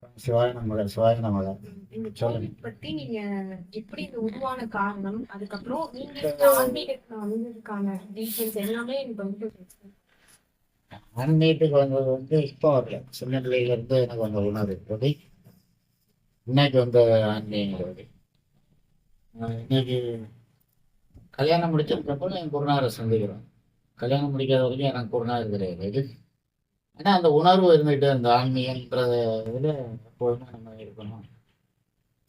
சிவாய நமக சிவாய நமக. இந்த சொல்லுங்க. கோவில் பத்தி நீங்க எப்படி இது உருவான காரணம், அதுக்கப்புறம் நீங்க இந்த இந்த ஆன்மீகத்துல வந்ததுக்கான டீட்டெயில்ஸ் எல்லாமே எனக்கு வந்து ஆன்மீகத்துக்கு வந்தது இப்போ வரல. சின்ன பிள்ளையில இருந்து எனக்கு அந்த உணர்வு இருப்பது. இன்னைக்கு வந்த ஆன்மீகம் வருது. இன்னைக்கு கல்யாணம் முடிச்சதுக்கப்புறம் என் குருநாதரை சந்திக்கிறோம். கல்யாணம் முடிக்காத வரைக்கும் எனக்கு குருநாதர் கிடையாது. ஆனா அந்த உணர்வு இருந்துகிட்டே இந்த ஆன்மீகன்றத இதுல எப்போதுமே நம்ம இருக்கணும்.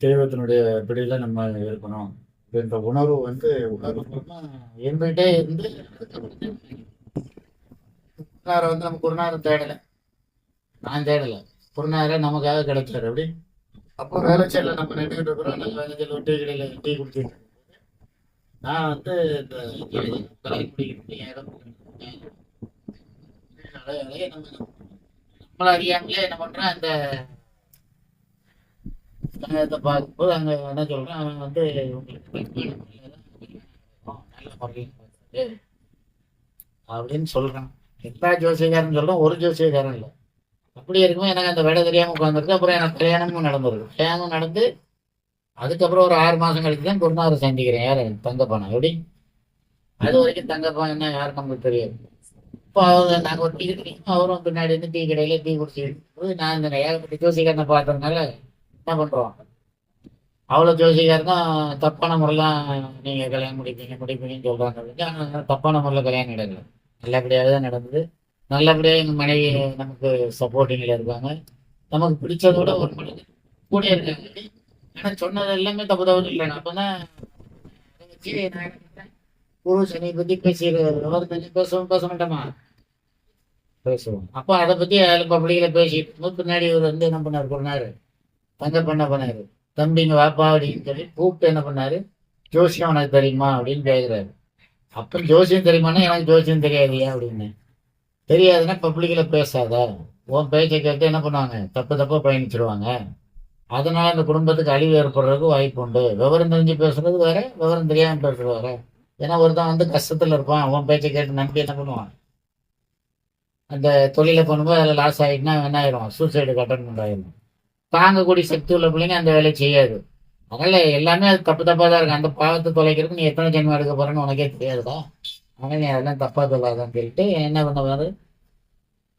தெய்வத்தினுடைய பிடியில நம்ம இருக்கணும் அப்படின்ற உணர்வு உணர்வு மூலமா இருந்துகிட்டே இருந்து குருநாதரை நம்ம குருநாதர் தேடல, நான் தேடல. குருநாதரை நமக்காக கிடைச்சாரு அப்படி. அப்போ வேலைச்சேரில் நம்ம நின்றுட்டு இருக்கிறோம். நம்ம வேலைச்சேரில் டீ கடையில் டீ குடிச்சிட்டு நான் இந்த கலைக்குடிக்கிட்டு இடம் நம்மள அறியாமலே என்ன பண்றேன், அந்த இதை பார்க்கும்போது அங்க என்ன சொல்றேன், அவன் உங்களுக்கு நல்ல முறையில் அப்படின்னு சொல்றான். எல்லா ஜோசியக்காரன் சொல்றோம், ஒரு ஜோசியக்காரன் இல்லை. அப்படி இருக்கும்போது எனக்கு அந்த விடை தெரியாம உட்காந்துருக்கு. அப்புறம் எனக்கு கல்யாணமும் நடந்துருக்கு. கல்யாணம் நடந்து அதுக்கப்புறம் ஒரு 6 மாசம் கழிச்சு தான் குருநாதரை சந்திக்கிறேன். யாரு? தங்கப்பானம். எப்படி? அது வரைக்கும் தங்கப்பான் என்ன யாரும் நமக்கு தெரியாது. இப்போ நாங்கள் ஒரு டீ குடிக்கணும், அவரும் பின்னாடி இருந்து டீ கடையில டீ குடிச்சிட்டு நான் இந்த ஏகப்பட்ட ஜோசிக்காரனை பார்த்ததுனால என்ன பண்றோம், அவ்வளோ ஜோசிக்காரர் தான் தப்பான முறைலாம் நீங்க கல்யாணம் முடிப்பீங்கன்னு சொல்றாங்க. ஆனால் தப்பான முறையில் கல்யாணம் நடக்கல, நல்லபடியாக தான் நடந்தது. நல்லபடியாக எங்கள் மனைவி நமக்கு சப்போர்ட்டிங்கில் இருக்காங்க. நமக்கு பிடிச்சதோட ஒரு மனிதன் கூட இருக்காங்க. ஆனால் சொன்னது எல்லாமே தப்பு தப்பு இல்லை. அப்பதான் அதை வச்சு நான் என்ன பண்றேன், குரு சனியை பத்தி பேசி பேச மாட்டோமா, பேசுவோம். அப்போ அதை பத்தி பப்ளிக்ல பேசிட்டு இருக்கும்போது பின்னாடி இவர் என்ன பண்ணாரு, பண்ணாரு தங்கப்ப என்ன பண்ணாரு, தம்பிங்க வாப்பா அப்படின்னு சொல்லி கூப்பிட்டு என்ன பண்ணாரு, ஜோசியம் உனக்கு தெரியுமா அப்படின்னு கேட்கிறாரு. அப்ப ஜோசியம் தெரியுமான்னா எனக்கு ஜோசியம் தெரியாதியா அப்படின்னு. தெரியாதுன்னா பப்ளிக்ல பேசாத, உன் பேச்சை கேட்டு என்ன பண்ணுவாங்க, தப்பு தப்பா பயணிச்சிருவாங்க. அதனால அந்த குடும்பத்துக்கு அழிவு ஏற்படுறதுக்கு வாய்ப்பு உண்டு. விவரம் தெரிஞ்சு பேசுறது வேற, விவரம் தெரியாம பேசுறது வேற. ஏன்னா ஒருத்தன் கஷ்டத்துல இருப்பான், அவன் பேச்சை கேட்டு நம்பி என்ன பண்ணுவான், அந்த தொழிலை பண்ணும்போது அதில் லாஸ் ஆகிட்டுனா என்ன ஆயிரும், சூசைடு அட்டென்மெண்ட் ஆயிரும். தாங்கக்கூடிய சக்தி உள்ள பிள்ளைங்க அந்த வேலையை செய்யாது. அதனால எல்லாமே அது தப்பு தப்பா தான் இருக்கு. அந்த பாவத்தை தொலைக்கிறதுக்கு நீ எத்தனை ஜென்மம் எடுக்க போறேன்னு உனக்கே தெரியாதுதா. அதனால நீ அதெல்லாம் தப்பா சொல்லாதான்னு சொல்லிட்டு என்ன பண்ணுவாரு,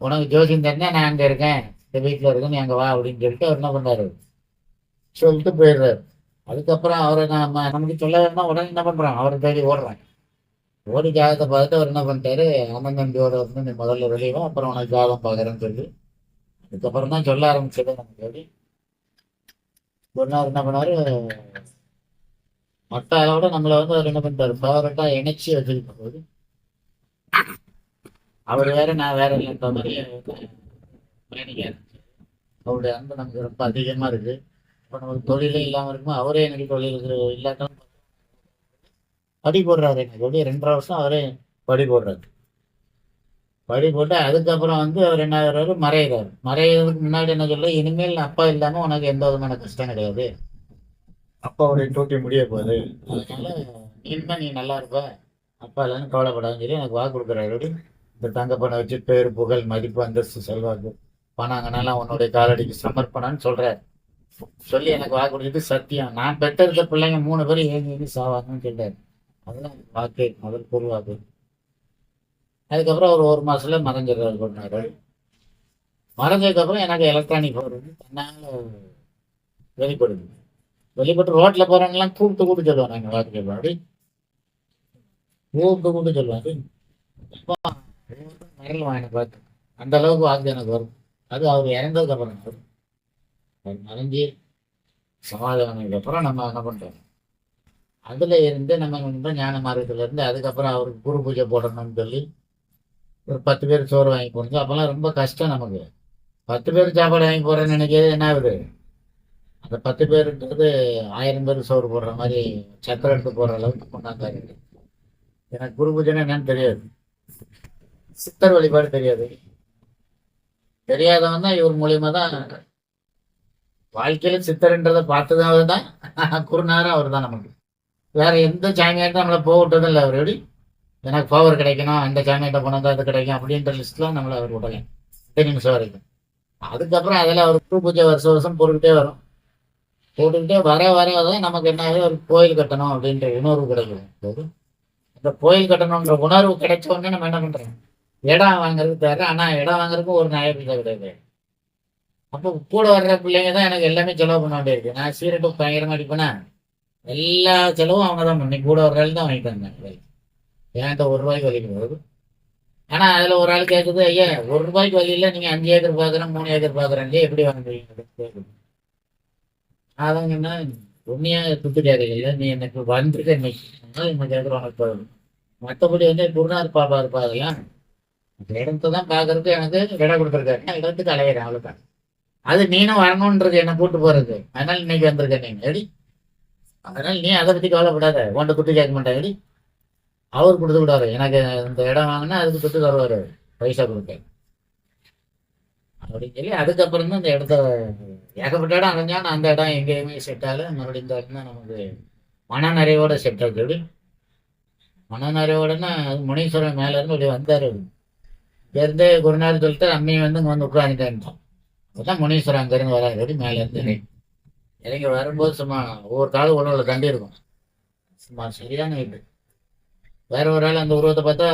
உனக்கு ஜோசியம் தெரிஞ்சா நான் அங்க இருக்கேன், இந்த வீட்டுல இருக்கேன், நீ அங்க வா அப்படின்னு சொல்லிட்டு அவர் என்ன பண்ணாரு, சொல்லிட்டு போயிடுறாரு. அதுக்கப்புறம் அவரை நமக்கு சொல்ல வேணா உடனே என்ன பண்றான், அவரை தேடி ஓடுறான். ஓடி ஜாதகத்தை பார்த்துட்டு அவர் என்ன பண்ணிட்டாரு, அண்ணன் தம்பியோட நீ முதல்ல வெளியவா, அப்புறம் உனக்கு ஜாதகம் பார்க்குறேன்னு சொல்லி அதுக்கப்புறம் தான் சொல்ல ஆரம்பிச்சது நமக்கு. எப்படி ஒரு நாள் என்ன பண்ணாரு, மற்ற அளவோட நம்மளை அவர் என்ன பண்ணிட்டாரு, ஃபேவரட்டா இணைச்சி வச்சுக்கிட்ட போது அவர் வேற நான் வேற இல்லைன்ற மாதிரி பயணிக்க ஆரம்பிச்சாரு. அவருடைய அன்பு நமக்கு ரொம்ப அதிகமா இருக்கு. இப்போ நமக்கு தொழிலே இல்லாம இருக்குமோ அவரே எனக்கு தொழில் இல்லாட்டாலும் படி போடுறாரு. எனக்கு எப்படி 2.5 வருஷம் அவரே படி போடுறாரு. படி போட்டு அதுக்கப்புறம் அவர் என்ன ஆகுறாரு, மறையிறாரு. மறையிறதுக்கு முன்னாடி என்ன சொல்ல, இனிமேல் அப்பா இல்லாம உனக்கு எந்த விதமான கஷ்டம் கிடையாது, அப்பாவுடைய டூட்டி முடிய போகுது, அதனால இனிமே நீ நல்லா இருப்ப, அப்பா இல்லைன்னு கவலைப்படாதுன்னு சொல்லி எனக்கு வாக்கு கொடுக்குறாரு. இந்த தங்க பணம் வச்சு பேர் புகழ் மதிப்பு அந்தஸ்து செல்வாக்கு பணங்கனால உன்னுடைய காலடிக்கு சமர்ப்பணம்னு சொல்றாரு. சொல்லி எனக்கு வாக்கு கொடுத்துட்டு சத்தியம், நான் பெற்றெடுத்த பிள்ளைங்க 3 பேரும் ஏங்கி சாவாங்கன்னு சொல்றாரு. அதெல்லாம் வாக்கு, முதல் பொருள்வாக்கு. அதுக்கப்புறம் ஒரு மாசத்துல மறைஞ்சிடுறாரு பண்ணாரு. மறைஞ்சதுக்கப்புறம் எனக்கு எலக்ட்ரானிக் பவர் தன்னால வெளிப்படுது. வெளிப்பட்டு ரோட்ல போறவங்கலாம் கூப்பிட்டு கூப்பிட்டு சொல்லுவாங்க, எங்க வாக்கு அப்படி கூப்பிட்டு கூப்பிட்டு சொல்லுவாங்க. அப்போ மறையலாம் எனக்கு பார்த்து, அந்த அளவுக்கு வாக்கு எனக்கு வரும். அது அவர் இறந்ததுக்கு அப்புறம் வரும். அவர் மறைஞ்சி சமாதானத்துக்கு அப்புறம் நம்ம என்ன பண்றோம், அதுல இருந்து நம்ம ஞான மார்க்கத்துல இருந்து அதுக்கப்புறம் அவருக்கு குரு பூஜை போடணும்னு சொல்லி ஒரு 10 பேர் சோறு வாங்கி போடுங்க. அப்பெல்லாம் ரொம்ப கஷ்டம் நமக்கு. 10 பேர் சாப்பாடு வாங்கி போடுறேன்னு நினைக்கிறது என்ன ஆகுது, அந்த 10 பேருன்றது 1000 பேர் சோறு போடுற மாதிரி சத்திரம் எடுத்து போடுற அளவுக்கு கொண்டாந்தாரு. எனக்கு குரு பூஜைன்னா என்னன்னு தெரியாது, சித்தர் வழிபாடு தெரியாது. தெரியாதவன் தான் இவர் மூலியமா தான் வாழ்க்கையில சித்தர்ன்றதை பார்த்ததாவது தான் குருநாதரும் அவர் தான் நமக்கு. வேற எந்த சாமியாட்டும் நம்மளை போக விட்டதும் இல்லை. அவர் எப்படி எனக்கு பவர் கிடைக்கணும், அந்த சாமியாட்ட போனால் தான் அது கிடைக்கும் அப்படின்ற லிஸ்ட்லாம் நம்மளை அவர் விடலை 2 நிமிஷம் வரைக்கும். அதுக்கப்புறம் அதில் ஒரு பூ பூஜை வருஷம் வருஷம் போட்டுக்கிட்டே வரும். போட்டுக்கிட்டே வர வர தான் நமக்கு என்ன ஆகுது, ஒரு கோயில் கட்டணும் அப்படின்ற உணர்வு கிடைக்கும் போது, இந்த கோயில் கட்டணுன்ற உணர்வு கிடைச்ச உடனே நம்ம என்ன பண்ணுறோம், இடம் வாங்குறதுக்கு தவிர. ஆனால் இடம் வாங்குறதுக்கும் ஒரு நியாய பைசா கிடையாது. அப்போ கூட வர்ற பிள்ளைங்க தான் எனக்கு எல்லாமே செலவு பண்ண வேண்டியிருக்கு. நான் சீரட்டு பயங்கரமாக அடிப்பேனா, எல்லா செலவும் அவங்க தான் பண்ணி கூட வர்ற ஆள் தான் வாங்கிட்டு வந்தேன். என்கிட்ட ஒரு ரூபாய்க்கு வலிக்கும் போது. ஆனால் அதில் ஒரு ஆள் கேட்குது, ஐயா ஒரு ரூபாய்க்கு வழியில் நீங்கள் 5 ஏக்கர் பார்க்குறேன் 3 ஏக்கர் பார்க்குறேன் எப்படி வாங்குறீங்க அப்படின்னு கேட்குது. அதங்கன்னா உண்மையா துட்டு கேட்கல, நீ எனக்கு வந்துட்டு இன்னைக்கு இந்த கேட்குற உனக்கு போதும். மற்றபடி வந்து குருநாத் பாப்பா இருப்பாங்கல்ல, அந்த இடத்த தான் பார்க்கறதுக்கு எனக்கு இடம் கொடுத்துருக்காரு. நான் இடத்துக்கு அலையிறேன் அவ்வளோதான். அது நீனும் வரணுன்றது என்னை கூட்டு போறது. அதனால இன்னைக்கு வந்திருக்கேன் நீங்க எடி. அதனால நீ அதை பத்தி கவலைப்படாத, உன்ட்ட துட்டு கேட்க மாட்டேன் எடி. அவர் கொடுத்து விடாரு. எனக்கு இந்த இடம் வாங்கினா அதுக்கு துட்டு தருவாரு, பைசா கொடுக்க அப்படின்னு சொல்லி. அதுக்கப்புறம் தான் இந்த இடத்த ஏகப்பட்ட இடம் அடைஞ்சா அந்த இடம் எங்கேயுமே செட் ஆகல. மறுபடியும் இந்த இடம் தான் நமக்கு மனநிறைவோட செட் ஆகுது. எப்படி மனநிறைவோடனா அது முனீஸ்வரன் மேல இருந்து இப்படி வந்தாரு. இருந்து குருநாள் சொல்லிட்டு அம்மையை வந்து இங்க வந்து உட்காந்துட்டேன்ட்டான். அப்பதான் முனீஸ்வரன் அங்கிருந்து வராது. எப்படி மேல இருந்து இறங்கி வரும்போது சும்மா ஒவ்வொரு காலம் ஒன்று தண்டி இருக்கும். சும்மா சரியான வீட்டு. வேற ஒரு ஆள் அந்த உருவத்தை பார்த்தா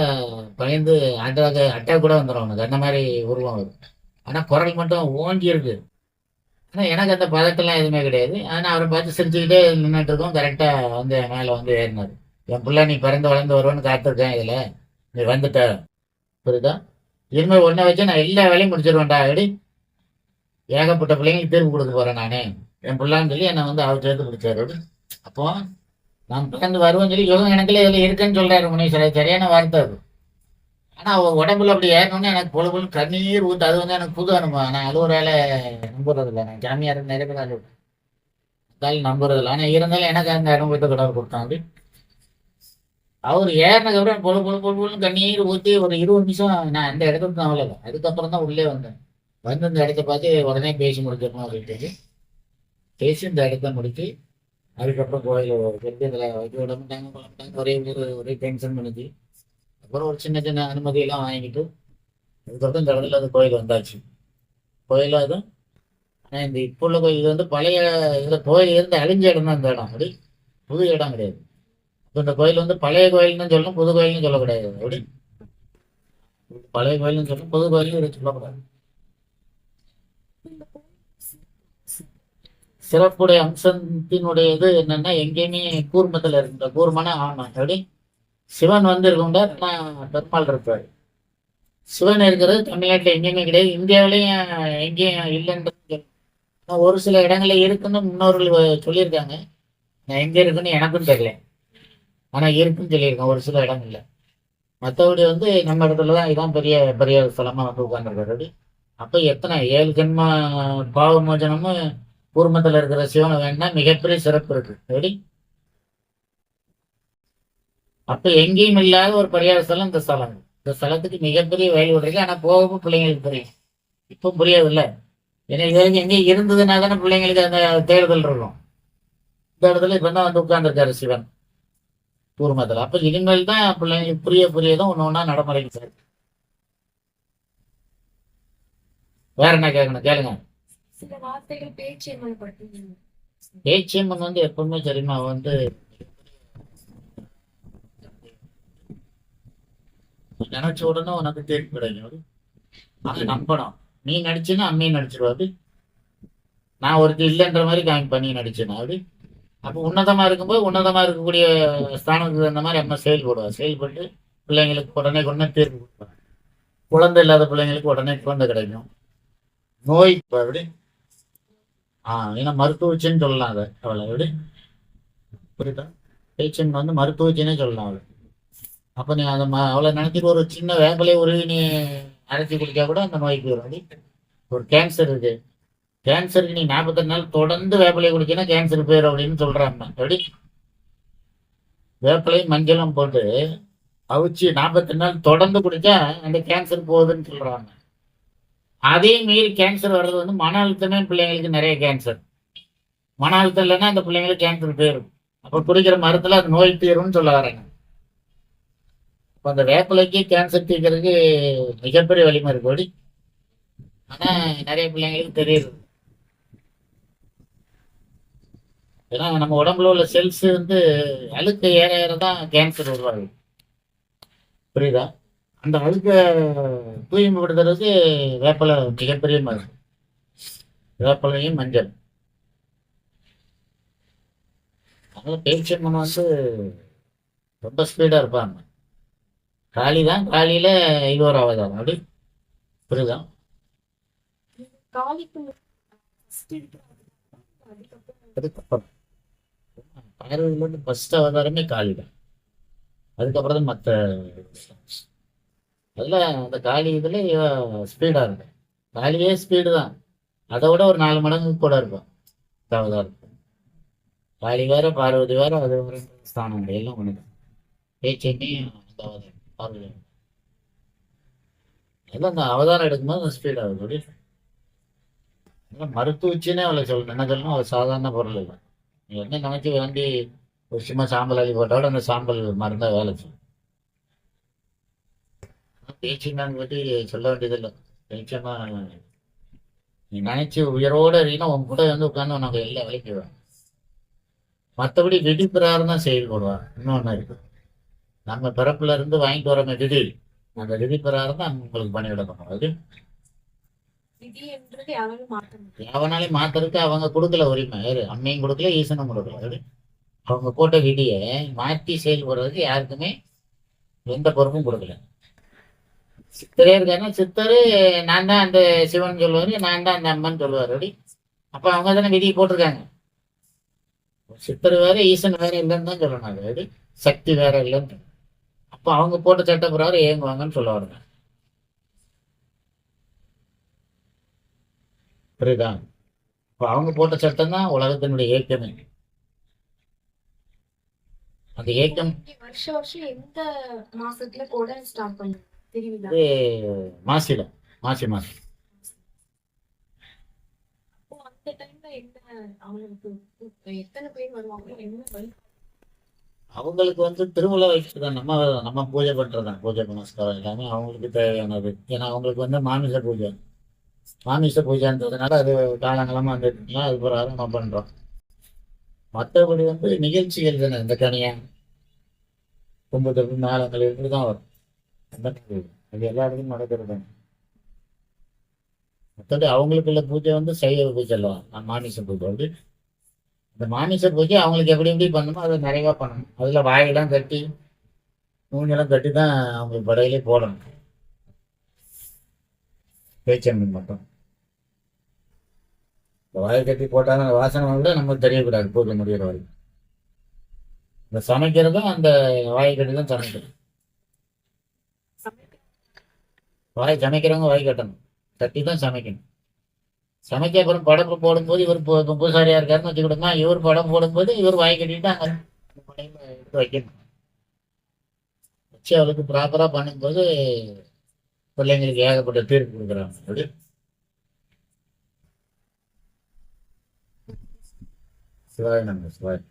பயந்து அட்டாக் கூட வந்துடும் அவனுக்கு. அந்த மாதிரி உருவம் வரும். ஆனா குரல் மட்டும் ஓங்கி இருக்கு. ஆனா எனக்கு அந்த பதட்டம்லாம் எதுவுமே கிடையாது. ஆனா அவரை பார்த்து சிரிச்சுக்கிட்டே நின்றுட்டு இருக்கோம். கரெக்டா வந்து மேல வந்து ஏறினாரு. என் பிள்ளை நீ பிறந்து வளர்ந்து வருவேன்னு காத்திருக்கேன், இதுல நீ வந்துட்ட, புரியுதா? இனிமேல் ஒன்றை வச்சு நான் எல்லா வேலையும் முடிச்சிருவேன்டா. எப்படி ஏகப்பட்ட பிள்ளைங்களுக்கு தீர்ப்பு கொடுக்க போறேன் நானே, என் பிள்ளைன்னு சொல்லி என்னை வந்து அவர் சேர்த்து பிடிச்சாரு. அப்படி அப்போ நான் பிறந்து வருவேன்னு சொல்லி யோகம் எனக்குள்ள இதுல இருக்குன்னு சொல்றாரு முனீஸ்வரர். சரியான வார்த்தை அது. ஆனா அவ உடம்புல அப்படி ஏறணும்னு எனக்கு பொழு பொழு கண்ணீர் ஊத்து. அது வந்து எனக்கு புது அனுபவம். நான் அலுவலால நம்புறது இல்லை. நான் ஜாமியார் நிறைய பேர் அலுவல் நம்புறது இல்லை. ஆனா இருந்தாலும் எனக்கு அந்த அனுபவத்தை கடவுள் கொடுத்தான். அப்படி அவர் ஏறினதுக்கு அப்புறம் பொழு பொழு பொழு பொழுன்னு கண்ணீர் ஊத்தி ஒரு 20 நிமிஷம் நான் அந்த இடத்துக்கு தான் அவ்வளோ. அதுக்கப்புறம் தான் உள்ளே வந்தேன். வந்து இந்த இடத்த பார்த்து உடனே பேசி முடிச்சிடணும் அப்படின்ட்டு பேசி இந்த இடத்த முடிச்சு அதுக்கப்புறம் கோயில் இதில் வைக்க விட மாட்டாங்க கொள்ள மாட்டாங்க. ஒரே டென்ஷன் பண்ணுச்சு. அப்புறம் ஒரு சின்ன சின்ன அனுமதியெல்லாம் வாங்கிட்டு அதுக்கப்புறம் இந்த இடத்துல அது கோயில் வந்தாச்சு. கோயிலும் அதுவும். ஆனால் இந்த இப்போ உள்ள கோயில் இது வந்து பழைய இதில் கோயில் இருந்து அழிஞ்ச இடம் தான் இந்த இடம். அப்படி புது இடம் கிடையாது. இப்போ இந்த கோயில் வந்து பழைய கோயில்னு சொல்லணும், புது கோயில்னு சொல்லக்கூடாது. அப்படி பழைய கோயில்னு சொல்லணும், புது கோயில்னு சொல்லக்கூடாது. சிறப்புடைய அம்சத்தினுடைய இது என்னன்னா, எங்கேயுமே கூர்மத்தில் இருக்கின்ற கூர்மனா ஆமா. எப்படி சிவன் வந்து இருக்கும்டார், நான் பெருமாள் இருப்பாரு. சிவன் இருக்கிறது தமிழ்நாட்டில் எங்கேயுமே கிடையாது, இந்தியாவிலையும் எங்கேயும் இல்லைன்றது. ஒரு சில இடங்கள்ல இருக்குன்னு முன்னோர்கள் சொல்லியிருக்காங்க. நான் எங்க இருக்குன்னு எனக்கும் தெரியல. ஆனா இருக்குன்னு சொல்லியிருக்கேன் ஒரு சில இடங்கள்ல. மற்றபடி வந்து நம்ம இடத்துல தான் இதான் பெரிய பெரிய ஸ்தலமா வந்து உட்கார்ந்துருக்காரு. அப்ப எத்தனை 7 ஜென்ம பாவ மோசனமும் கூர்மத்தில் இருக்கிற சிவனை வேணா மிகப்பெரிய சிறப்பு இருக்கு. எப்படி அப்ப எங்கேயும் இல்லாத ஒரு பரிகார ஸ்தலம் இந்த ஸ்தலம். இந்த ஸ்தலத்துக்கு மிகப்பெரிய வேல்யூ இருக்கு. ஆனா போக பிள்ளைங்களுக்கு தெரியும். இப்போ புரியாது இல்லை. ஏன்னா இது வரைக்கும் எங்கேயும் இருந்ததுன்னா தானே பிள்ளைங்களுக்கு அந்த தேடுதல் இருக்கும். இந்த இடத்துல இப்ப தான் வந்து உட்கார்ந்துருக்காரு சிவன் கூர்மத்தில். அப்ப இனிமேல் தான் பிள்ளைங்களுக்கு புரியதான் ஒன்று ஒன்றா நடைமுறைக்கு சார். வேற என்ன கேட்கணும் கேளுங்க. சில வார்த்தைகள் பேச்சியம்மன் பற்றி. பேச்சியம்மன் வந்து எப்பவுமே சரிமா வந்து நினைச்ச உடனே உனக்கு தீர்ப்பு கிடைக்கும். அதை நம்பணும். நீ நடிச்சுன்னா அம்மையும் நடிச்சிருவாரு. நான் ஒருத்தி இல்லைன்ற மாதிரி காமிப்பா நீ நடிச்சேன்னா. அப்படி அப்போ உன்னதமா இருக்கும்போது உன்னதமா இருக்கக்கூடிய ஸ்தானத்துக்கு அந்த மாதிரி அம்மா செயல்படுவா. செயல்பட்டு பிள்ளைங்களுக்கு உடனே தீர்ப்பு கொடுப்பாங்க. குழந்தை இல்லாத பிள்ளைங்களுக்கு உடனே குழந்தை கிடைக்கும். நோய் அப்படி ஏன்னா மருத்துவச்சின்னு சொல்லலாம். அதை அவளை எப்படி புரியுதா? பேச்சின்னு வந்து மருத்துவச்சின்னே சொல்லலாம் அவளை. அப்போ நீ அதை அவளை நினைச்சிட்டு ஒரு சின்ன வேப்பலையை உருவி நீ அரைச்சி குடிச்சா கூட அந்த நோய்க்கு வரும். ஒரு கேன்சர் இருக்கு. கேன்சருக்கு நீ 48 நாள் தொடர்ந்து வேப்பிலையை குடிச்சினா கேன்சர் போயிடும் அப்படின்னு சொல்றாங்க. எப்படி வேப்பிலையும் மஞ்சளும் போட்டு அவிச்சு 48 நாள் தொடர்ந்து குடிச்சா அந்த கேன்சர் போகுதுன்னு சொல்றாங்க. அதே மீறி கேன்சர் வர்றது வந்து மன அழுத்தமே. பிள்ளைங்களுக்கு நிறைய கேன்சர் மன அழுத்தம் இல்லைன்னா அந்த பிள்ளைங்களுக்கு கேன்சர் போயிடும். அப்போ குடிக்கிற மருத்துல அது நோய் தீரும்னு சொல்ல வராங்க. இப்போ அந்த வேப்பிலைக்கு கேன்சர் தீர்க்கறதுக்கு மிகப்பெரிய வலிமை இருக்கு. அப்படி ஆனா நிறைய பிள்ளைங்களுக்கு தெரியுது. ஏன்னா நம்ம உடம்புல உள்ள செல்ஸ் வந்து அழுக்கு ஏற ஏற தான் கேன்சர் உருவாகுது. புரியுதா? அந்த அழுக்க தூய்மைப்படுத்துறதுக்கு வேப்பலை மிகப்பெரிய மருந்து. வேப்பலையும் மஞ்சள். அதனால பேச்சம்மன் வந்து ரொம்ப ஸ்பீடா இருப்பாங்க. காளி தான், காளியில இது ஒரு அவதாரம். அப்படி புரியுதா? காளிக்கு first இருக்கிற அதுக்கப்புறம் அதுக்கப்புறம் பார்வதியில ஃபர்ஸ்ட் அவதாரமே காளி தான். அதுக்கப்புறம் தான் மற்ற. அதுல அந்த காளி இதுல ஸ்பீடா இருக்கும். காளியே ஸ்பீடு தான். அதை விட ஒரு 4 மடங்கு கூட இருக்கும் இந்த அவதாரம். காளி வேற, பார்வதி வேற, அது ஒரு ஸ்தானம் எல்லாம் ஒண்ணுதான். பேச்செண்ணியும் அந்த அவதாரம் பார்வதி. எல்லாம் அந்த அவதாரம் எடுக்கும்போது அந்த ஸ்பீட் ஆகுது. அப்படி மருத்துவச்சின்னே அவளை சொல்லணும். என்ன சொல்லணும், அது சாதாரண பொருள் இல்லை. நீ என்ன நினைச்சு வேண்டி ஒரு சும்மா சாம்பல் அள்ளி போட்டோட அந்த சாம்பல் மருந்தா வேலை செய்யும். பேச்சுன்னு பற்றி சொல்ல வேண்டியதில்லை. பேச்சமா நீ நினைச்சு உயிரோட இருக்கீங்கன்னா உன் கூட வந்து உட்காந்து உனக்கு எல்லா வேலைக்கு வரும். மற்றபடி விதி பிரகாரம் தான் செயல்படுவான். இன்னொன்று இருக்கு, நம்ம பிறப்புல இருந்து வாங்கிட்டு வரோமே விதி, அந்த விதி பிரகாரம் தான் உங்களுக்கு பணிவிட பண்ணுவோம். அது விதி என்றது யாராலும் மாற்ற முடியாது. எவனாலையும் மாத்துறதுக்கு அவங்க கொடுக்கல உரிமை. யாரு? அம்மையும் கொடுக்கல, ஈசனும் கொடுக்கல. அது அவங்க போட்ட விதியை மாற்றி செயல்படுறதுக்கு யாருக்குமே எந்த பொறுப்பும் கொடுக்கல. சித்தரே இருக்காருன்னா சித்தரு நான் தான் அந்த சிவன் சொல்லுவாரு, நான் தான் அந்த அம்மன் சொல்லுவாரு. அப்படி அப்ப அவங்க தானே விதியை போட்டிருக்காங்க. சித்தர் வேற ஈசன் வேற இல்லைன்னு தான் சொல்லணும். அது அப்படி சக்தி வேற இல்லைன்னு. அப்ப அவங்க போட்ட சட்ட பிரகாரம் இயங்குவாங்கன்னு சொல்ல வருங்க. புரியுதா? இப்ப அவங்க போட்ட சட்டம் தான் உலகத்தினுடைய இயக்கமே. அந்த இப்போ இயக்கம் நீங்க வருஷம் வருஷம் எந்த மாசத்துல கூட ஸ்டார்ட் பண்ணுங்க திருவிழா? வந்து மாசில, மாசி மாசம். அப்போ அந்த டைம்ல என்ன அவங்களுக்கு எத்தனை பேர் வருவாங்க, என்ன வழி? அவங்களுக்கு வந்து திருவிழா வைக்கிறது தான். நம்ம நம்ம பூஜை பண்றதுதான். பூஜை புனஸ்காரம் எல்லாமே அவங்களுக்கு தேவையானது. ஏன்னா அவங்களுக்கு வந்து மாமிச பூஜை, மாமிச பூஜைன்றதுனால அது காலங்காலமா வந்துட்டுனா அது பிரகாரம் நம்ம பண்றோம். மற்றபடி வந்து நிகழ்ச்சிகள் தானே. இந்த கனியா கும்பத்திற்கு மேளங்கள் இப்படி தான் வரும். அந்த மாதிரி அது எல்லா இடத்துக்கும் நடக்கிறது தானே. மற்றபடி அவங்களுக்குள்ள பூஜை வந்து சைவ பூஜை எல்லாம் மாமிச பூஜை. அப்படி இந்த மாமிச பூஜை அவங்களுக்கு எப்படி எப்படி பண்ணணுமோ அதை நிறைவா பண்ணணும். அதுல வாயெல்லாம் கட்டி மூஞ்செல்லாம் கட்டி தான் அவங்களுக்கு படையிலே போடணும். பேச்சம்மன் மட்டும் இந்த வாயை கட்டி போட்டாலும் அந்த வாசனை விட நமக்கு தெரியக்கூடாது பூஜை முடிகிற வரைக்கும். இந்த சமைக்கிறதும் அந்த வாயை கட்டி தான் சமைக்கணும். சமைக்க வாய் சமைக்கிறவங்க வாய் கட்டணும், கட்டி தான் சமைக்கணும். சமைக்க அப்புறம் படப்பு போடும்போது இவர் பூசாரியா இருக்காருன்னு வச்சுக்கிட்டோமா, இவர் படம் போடும்போது இவர் வாய் கட்டிட்டு அங்கே படையில எடுத்து வைக்கணும். வச்சு அவளுக்கு ப்ராப்பரா பண்ணும்போது பிள்ளைங்களுக்கு ஏகப்பட்ட தீர்ப்பு கொடுக்குறாங்க. அப்படி சிவாய நம்ம சிவாய்.